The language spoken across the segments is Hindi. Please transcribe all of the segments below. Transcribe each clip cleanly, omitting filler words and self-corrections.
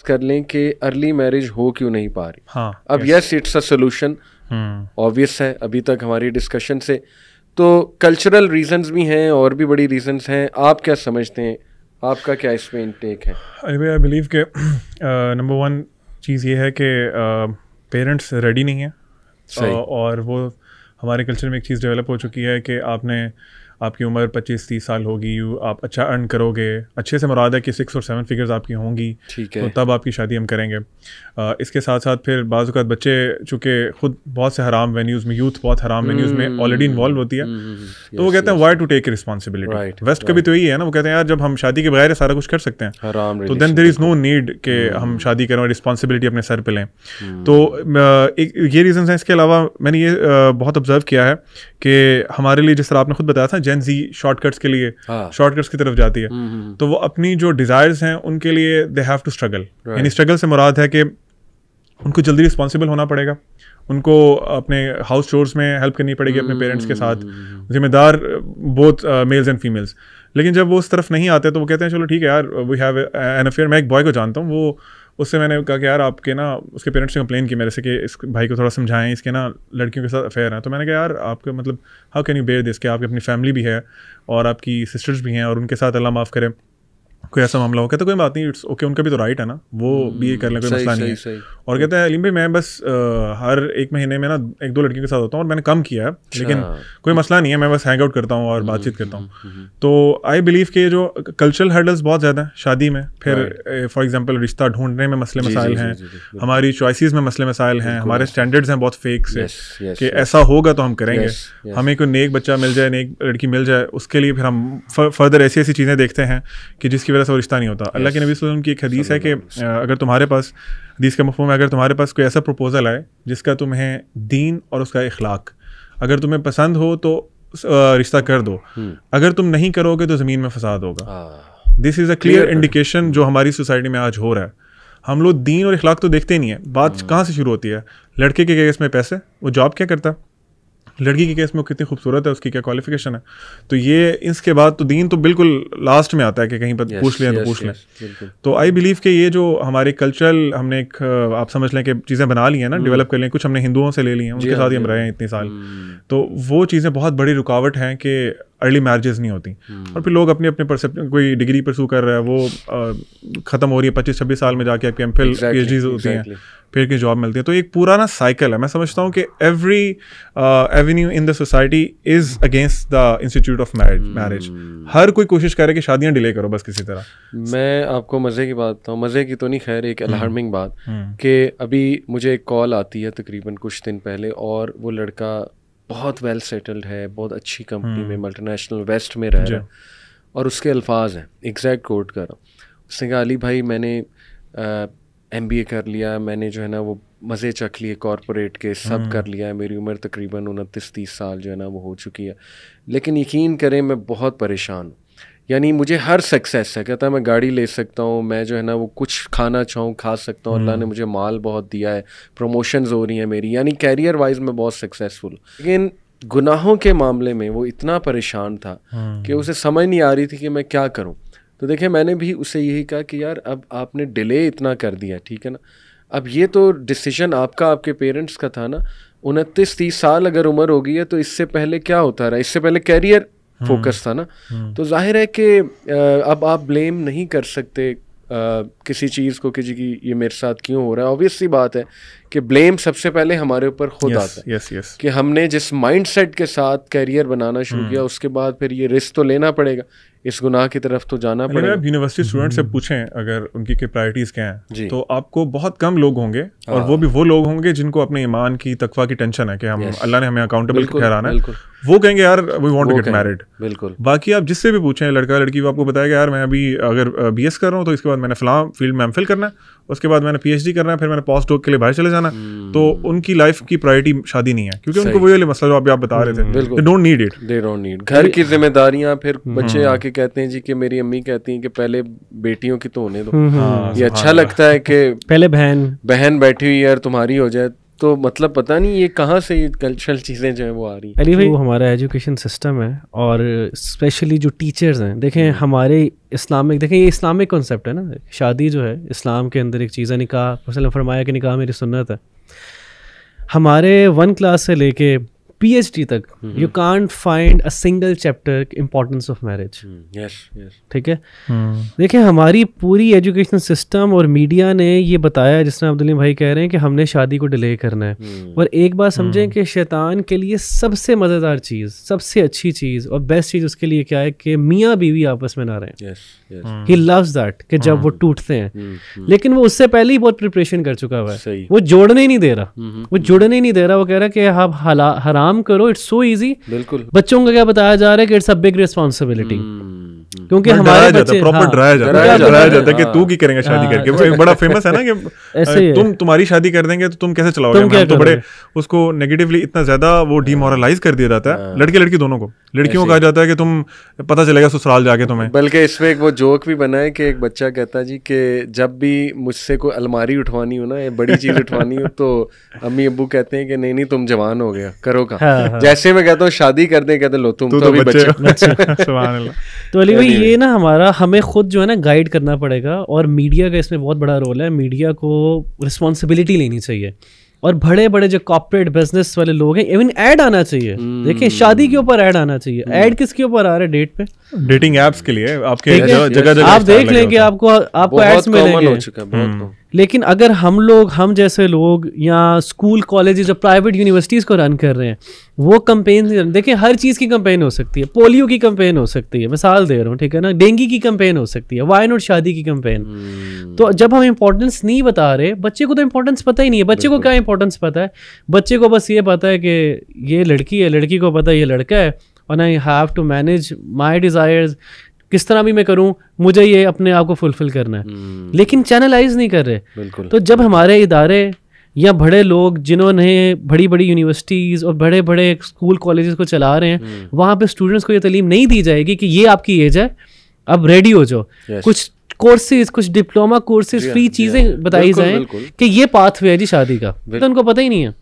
कर लें कि अर्ली मैरिज हो क्यों नहीं पा रही। हाँ, अब yes it's a solution, obvious है अभी तक हमारी डिस्कशन से। तो कल्चरल रीजंस भी हैं और भी बड़ी रीजंस हैं, आप क्या समझते हैं, आपका क्या इसमें इनटेक है? आई बिलीव के नंबर वन चीज़ ये है कि पेरेंट्स रेडी नहीं है, और वो हमारे कल्चर में एक चीज़ डेवलप हो चुकी है कि आपकी उम्र 25-30 साल होगी, आप अच्छा अर्न करोगे, अच्छे से मुराद है कि 6 और 7 फिगर्स आपकी होंगी, तो तब आपकी शादी हम करेंगे। इसके साथ साथ फिर बाज़ औक़ात बच्चे चूँकि खुद बहुत से हराम वेन्यूज़ में, यूथ बहुत हराम वेन्यूज़ में ऑलरेडी इन्वॉल्व होती है, तो वो कहते हैं why to take responsibility. Waste का भी तो यही है ना, वो कहते हैं यार जब हम शादी के बगैर सारा कुछ कर सकते हैं तो then there is no need कि हम शादी करें और रिस्पॉन्सिबिलिटी अपने सर पे लें। तो ये रीज़न्स हैं। इसके अलावा मैंने ये बहुत ऑब्जर्व किया है कि हमारे लिए जिस तरह आपने खुद बताया था, जेन ज़ी शॉर्टकट्स के लिए शॉर्टकट्स की तरफ जाती है, तो वो अपनी जो डिज़ायर्स हैं उनके लिए दे हैव टू स्ट्रगल। यानी स्ट्रगल से मुराद है कि उनको जल्दी रिस्पॉन्सिबल होना पड़ेगा, उनको अपने हाउस चोर्स में हेल्प करनी पड़ेगी अपने पेरेंट्स के साथ, जिम्मेदार बोथ मेल्स एंड फीमेल्स। लेकिन जब वो उस तरफ नहीं आते तो वो कहते हैं चलो ठीक है यार, वी हैव एन अफेयर। मैं एक बॉय को जानता हूँ, वो उससे मैंने कहा कि यार आपके ना, उसके पेरेंट्स ने कंप्लेन की मेरे से कि इस भाई को थोड़ा समझाएं, इसके ना लड़कियों के साथ अफेयर हैं। तो मैंने कहा यार आपके मतलब how can you bear this, कि आपकी अपनी फैमिली भी है और आपकी सिस्टर्स भी हैं और उनके साथ अल्लाह माफ़ करे कोई ऐसा मामला हो। कहते कोई बात नहीं, इट्स ओके, उनका भी तो राइट है ना, वो भी कर लें, कोई मसला नहीं है। और कहते हैं अलीम भाई मैं बस हर एक महीने में ना 1-2 लड़कियों के साथ होता हूँ और मैंने कम किया है, लेकिन कोई मसला नहीं है, मैं बस हैंग आउट करता हूँ और बातचीत करता हूँ। तो आई बिलीव कि जो कल्चरल हर्डल्स बहुत ज़्यादा हैं शादी में, फिर फॉर एग्जाम्पल रिश्ता ढूंढने में मसले मसाइल हैं, हमारी चॉइसेस में मसले मसाइल हैं, हमारे स्टैंडर्ड्स हैं बहुत फेक से कि ऐसा होगा तो हम करेंगे, हमें कोई नेक बच्चा मिल जाए, नेक लड़की मिल जाए, उसके लिए फिर हम फर्दर ऐसी ऐसी चीज़ें देखते हैं कि जिसकी वजह से वो रिश्ता नहीं होता। अल्लाह के नबी सल्लल्लाहु अलैहि वसल्लम की एक हदीस है कि अगर तुम्हारे पास, हदीस का मफ़हूम है, अगर तुम्हारे पास कोई ऐसा प्रपोजल आए जिसका तुम्हें दीन और उसका इखलाक अगर तुम्हें पसंद हो तो रिश्ता कर दो, अगर तुम नहीं करोगे तो ज़मीन में फसाद होगा। This is a clear indication जो हमारी सोसाइटी में आज हो रहा है। हम लोग दीन और इखलाक तो देखते ही नहीं है। बात कहाँ से शुरू होती है? लड़के के केस में पैसे, वो जॉब क्या करता है, लड़की के केस में वो कितनी खूबसूरत है, उसकी क्या क्वालिफिकेशन है। तो ये इसके बाद तो दीन तो बिल्कुल लास्ट में आता है कि कहीं पर पूछ लें तो पूछ लें। तो आई बिलीव कि ये जो हमारे कल्चरल हमने एक आप समझ लें कि चीज़ें बना ली हैं ना, डेवलप कर ली हैं, कुछ हमने हिंदुओं से ले ली हैं, उनके साथ ही हम रहे हैं इतने साल, तो वो चीज़ें बहुत बड़ी रुकावट हैं कि अर्ली मैरिजेस नहीं होती। और फिर लोग अपने अपने परसेप्शन, कोई डिग्री परसू कर रहा है, वो ख़त्म हो रही है 25-26 साल में जाके आपकी एमफिल पीएचडीज होती हैं, फिर की जॉब मिलती है। तो एक पुराना साइकिल है। मैं समझता हूँ कि every avenue in the society is against the institute of marriage. हर कोई कोशिश करे कि शादियाँ डिले करो बस किसी तरह। मैं आपको मज़े की बात बताऊँ, मज़े की तो नहीं, खैर एक अलार्मिंग बात, कि अभी मुझे एक कॉल आती है तकरीबन कुछ दिन पहले, और वो लड़का बहुत वेल सेटल्ड है, बहुत अच्छी कंपनी में, मल्टीनेशनल वेस्ट में रह रहा है, और उसके अल्फाज हैं, एग्जैक्ट कोट कर रहा हूँ। उसने कहा अली भाई मैंने MBA कर लिया, मैंने जो है ना वो मज़े चख लिए कॉरपोरेट के, सब कर लिया है, मेरी उम्र तकरीबन 29-30 साल जो है ना वो हो चुकी है, लेकिन यकीन करें मैं बहुत परेशान हूँ। यानी मुझे हर सक्सेस है, कहता है मैं गाड़ी ले सकता हूँ, मैं जो है ना वो कुछ खाना चाहूँ खा सकता हूँ, अल्लाह ने मुझे माल बहुत दिया है, प्रमोशंस हो रही हैं मेरी, यानी कैरियर वाइज मैं बहुत सक्सेसफुल। लेकिन गुनाहों के मामले में वो इतना परेशान था कि उसे समझ नहीं आ रही थी कि मैं क्या करूँ। तो देखिए मैंने भी उसे यही कहा कि यार अब आपने डिले इतना कर दिया, ठीक है ना, अब ये तो डिसीजन आपका, आपके पेरेंट्स का था ना। 29-30 साल अगर उम्र हो गई है तो इससे पहले क्या होता रहा, इससे पहले कैरियर फोकस था ना। तो जाहिर है कि अब आप ब्लेम नहीं कर सकते किसी चीज़ को कि जी कि ये मेरे साथ क्यों हो रहा है। ऑब्वियस सी बात है कि ब्लेम सबसे पहले हमारे ऊपर खुद आता है कि हमने जिस माइंडसेट के साथ कैरियर बनाना शुरू किया, उसके बाद फिर ये रिस्क तो लेना पड़ेगा, इस गुनाह की तरफ तो जाना पड़ेगा। आप यूनिवर्सिटी स्टूडेंट से पूछें अगर उनकी प्रायोरिटीज़ क्या हैं, तो आपको बहुत कम लोग होंगे, और वो भी वो लोग होंगे जिनको अपने ईमान की, तकवा की टेंशन है कि हम अल्लाह ने हमें अकाउंटेबल ठहराना है। वो कहेंगे यार we want to get married. बिल्कुल। बाकी आप जिससे भी पूछें, लड़का लड़की, वो आपको बताएगा यार मैं अभी अगर BS कर रहा हूँ तो इसके बाद मैंने फलां फील्ड में MPhil करना है, उसके बाद मैंने PhD करना है, फिर मैंने पोस्ट डॉक के लिए बाहर चले जाना। तो उनकी लाइफ की प्रायोरिटी शादी नहीं है, क्योंकि उनको वही वाले मसला जो आप बता रहे थे, they don't need it, they don't need. घर की जिम्मेदारियां, फिर बच्चे आके कहते हैं जी कि मेरी अम्मी कहती हैं कि पहले बेटियों की तो होने दो, ये अच्छा लगता है कि पहले बहन बैठी हुई है और तुम्हारी हो जाए, तो मतलब पता नहीं ये कहाँ से ये कल्चरल चीज़ें जो है वो आ रही हैं। अली भाई, वो हमारा एजुकेशन सिस्टम है और स्पेशली जो टीचर्स हैं, देखें हमारे इस्लामिक, देखें ये इस्लामिक कॉन्सेप्ट है ना, शादी जो है इस्लाम के अंदर एक चीज़ है, निकाह वसल्लम फरमाया कि निकाह मेरी सुन्नत है। हमारे 1 क्लास से लेके PhD तक you can't find a single chapter importance of marriage. ठीक है, देखिए हमारी पूरी एजुकेशन सिस्टम और मीडिया ने ये बताया, जिस तरह अब्दुल भाई कह रहे हैं कि हमने शादी को डिले करना है। और एक बात समझें कि शैतान के लिए सबसे मज़ेदार चीज़, सबसे अच्छी चीज़ और बेस्ट चीज़ उसके लिए क्या है कि मियाँ बीवी आपस में ना रहें। ही लव्स दैट कि जब वो टूटते हैं, लेकिन वो उससे पहले ही बहुत प्रिपरेशन कर चुका हुआ है, वो जोड़ने ही नहीं दे रहा, वो जुड़ने ही नहीं दे रहा। वो कह रहा है कि आप हराम करो, इट्स सो इजी। बिल्कुल, बच्चों को क्या बताया जा रहा है कि इट्स अ बिग रिस्पांसिबिलिटी, क्योंकि हमारे बच्चे प्रॉपर डराया जाता है कि तू की करेंगे शादी करके। वो एक बड़ा फेमस है ना कि तुम्हारी शादी कर देंगे तो तुम कैसे चलाओगे, तो बड़े उसको नेगेटिवली इतना ज्यादा वो डिमोरलाइज कर दिया जाता है लड़के लड़की दोनों को। लड़कियों को कहा जाता है कि तुम पता चलेगा ससुराल जाके तुम्हें। बल्कि इसमें एक वो जोक भी बना है कि एक बच्चा कहता जी कि जब भी मुझसे कोई अलमारी उठवानी हो ना, बड़ी चीज उठवानी हो, तो अम्मी अब्बू कहते हैं कि नहीं तुम जवान हो गया, करो कहाँ। जैसे मैं कहता हूँ शादी कर दे, कहते लो तुम तो अभी बच्चे। तो अली भाई ये ना हमें खुद जो है ना गाइड करना पड़ेगा, और मीडिया का इसमें बहुत बड़ा रोल है। मीडिया को रिस्पॉन्सिबिलिटी लेनी चाहिए, और बड़े बड़े जो कॉर्पोरेट बिजनेस वाले लोग हैं, इवन ऐड आना चाहिए। देखिए शादी के ऊपर ऐड आना चाहिए। ऐड किसके ऊपर आ रहा है? डेट पे, डेटिंग एप्स के लिए आपके जगह आप देख लें कि आपको एड्स मिलेंगे। लेकिन अगर हम जैसे लोग या स्कूल कॉलेजेस और प्राइवेट यूनिवर्सिटीज़ को रन कर रहे हैं, वो कंपेन, देखिए हर चीज़ की कंपेन हो सकती है। पोलियो की कंपेन हो सकती है, मिसाल दे रहा हूँ, ठीक है ना, डेंगू की कंपेन हो सकती है, वाई नॉट शादी की कंपेन। तो जब हम इंपॉर्टेंस नहीं बता रहे, बच्चे को तो इंपॉर्टेंस पता ही नहीं है। बच्चे को क्या इंपॉर्टेंस पता है? बच्चे को बस ये पता है कि ये लड़की है, लड़की को पता है ये लड़का है, और I have to manage my desires, किस तरह भी मैं करूं, मुझे ये अपने आप को फुलफिल करना है। लेकिन चैनलाइज नहीं कर रहे। तो जब हमारे इदारे या बड़े लोग जिन्होंने बड़ी बड़ी यूनिवर्सिटीज़ और बड़े बड़े स्कूल कॉलेजेस को चला रहे हैं, वहाँ पे स्टूडेंट्स को ये तालीम नहीं दी जाएगी कि ये आपकी एज है, अब रेडी हो जाओ। कुछ कोर्सेज, कुछ डिप्लोमा कोर्सेज, फ्री चीज़ें बताई जाएं कि ये पाथवे है जी शादी का, तो उनको पता ही नहीं है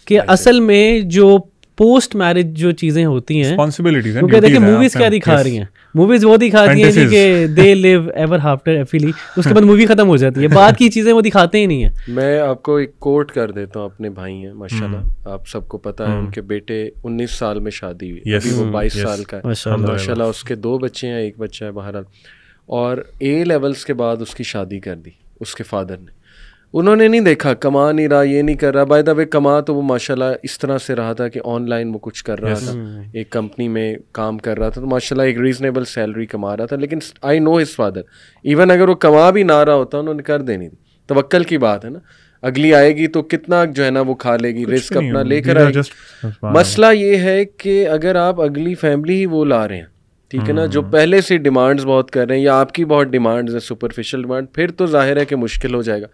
कि असल में जो पोस्ट मैरिज जो चीजें होती हैं, रिस्पांसिबिलिटीज हैं। क्योंकि देखिए मूवीज क्या दिखा रही हैं, मूवीज वो दिखाती हैं कि they live ever after happily, उसके बाद मूवी खत्म हो जाती है, बाद की चीजें वो दिखाते ही नहीं है। मैं आपको एक कोट कर देता हूँ, अपने भाई हैं माशाल्लाह, आप सबको पता है, उनके बेटे 19 साल में शादी हुई, अभी वो 22 साल का है माशाल्लाह। उसके 2 बच्चे हैं, 1 बच्चा है बहरहाल, और A लेवल्स के बाद उसकी शादी कर दी उसके फादर ने। उन्होंने नहीं देखा, कमा नहीं रहा, ये नहीं कर रहा। बाय द वे कमा तो वो माशाल्लाह इस तरह से रहा था कि ऑनलाइन वो कुछ कर रहा था, एक कंपनी में काम कर रहा था, तो माशाल्लाह एक रीजनेबल सैलरी कमा रहा था। लेकिन I know his father, even अगर वो कमा भी ना रहा होता, उन्होंने कर देनी थी। तवक्कल की बात है ना, अगली आएगी तो कितना जो है ना वो खा लेगी, रिस्क अपना लेकर आएगी। मसला ये है कि अगर आप अगली फैमिली ही वो ला रहे हैं, ठीक है ना, जो पहले से डिमांड्स बहुत कर रहे हैं, या आपकी बहुत डिमांड्स हैं, सुपरफिशियल डिमांड, फिर तो जाहिर है कि मुश्किल हो जाएगा।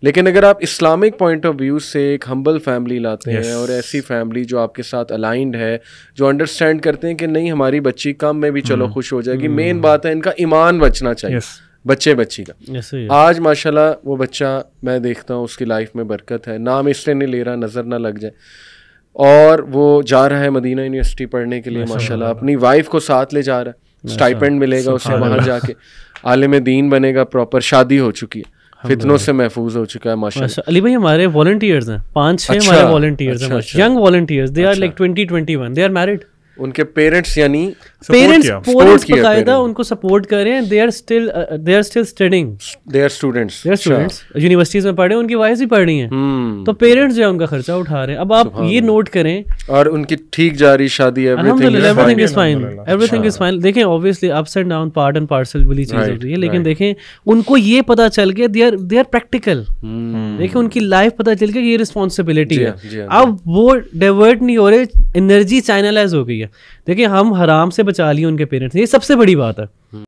लेकिन अगर आप इस्लामिक पॉइंट ऑफ व्यू से एक हम्बल फैमिली लाते हैं, और ऐसी फैमिली जो आपके साथ अलाइंड है, जो अंडरस्टैंड करते हैं कि नहीं हमारी बच्ची कम में भी चलो खुश हो जाएगी, मेन बात है इनका ईमान बचना चाहिए, बच्ची का। आज माशाल्लाह वो बच्चा, मैं देखता हूँ उसकी लाइफ में बरकत है, नाम इसलिए नहीं ले रहा नज़र ना लग जाए, और वो जा रहा है मदीना यूनिवर्सिटी पढ़ने के लिए माशाल्लाह, अपनी वाइफ को साथ ले जा रहा है, स्टाइपेंड मिलेगा उसे वहाँ जाके, आलिम दीन बनेगा, प्रॉपर शादी हो चुकी है, फितनों से महफूज हो चुका है माशाल्लाह। अली भाई हमारे वॉलंटियर्स हैं 5-6 हमारे वॉलंटियर्स हैं, young volunteers, they are like 20-21, they are married. उनके पेरेंट्स यानी पेरेंट्स बकायदा उनको सपोर्ट कर रहे हैं, they are still studying, they are students universities में पढ़े, उनकी वाइफ भी पढ़ रही हैं, तो पेरेंट्स जो है उनका खर्चा उठा रहे हैं। अब आप ये नोट करें, और उनकी ठीक जा रही शादी, एवरीथिंग इज फाइन। देखें obviously ups and down, part and parcel वाली चीज होती है, लेकिन देखें उनको ये पता चल गया, दे आर प्रैक्टिकल, देखें उनकी लाइफ पता चल गया, ये रिस्पॉन्सिबिलिटी है। अब वो डाइवर्ट नहीं हो रहे, एनर्जी चैनलाइज हो गई है। देखिए हम हराम से बचा लिए उनके पेरेंट्स, ये सबसे बड़ी बात है।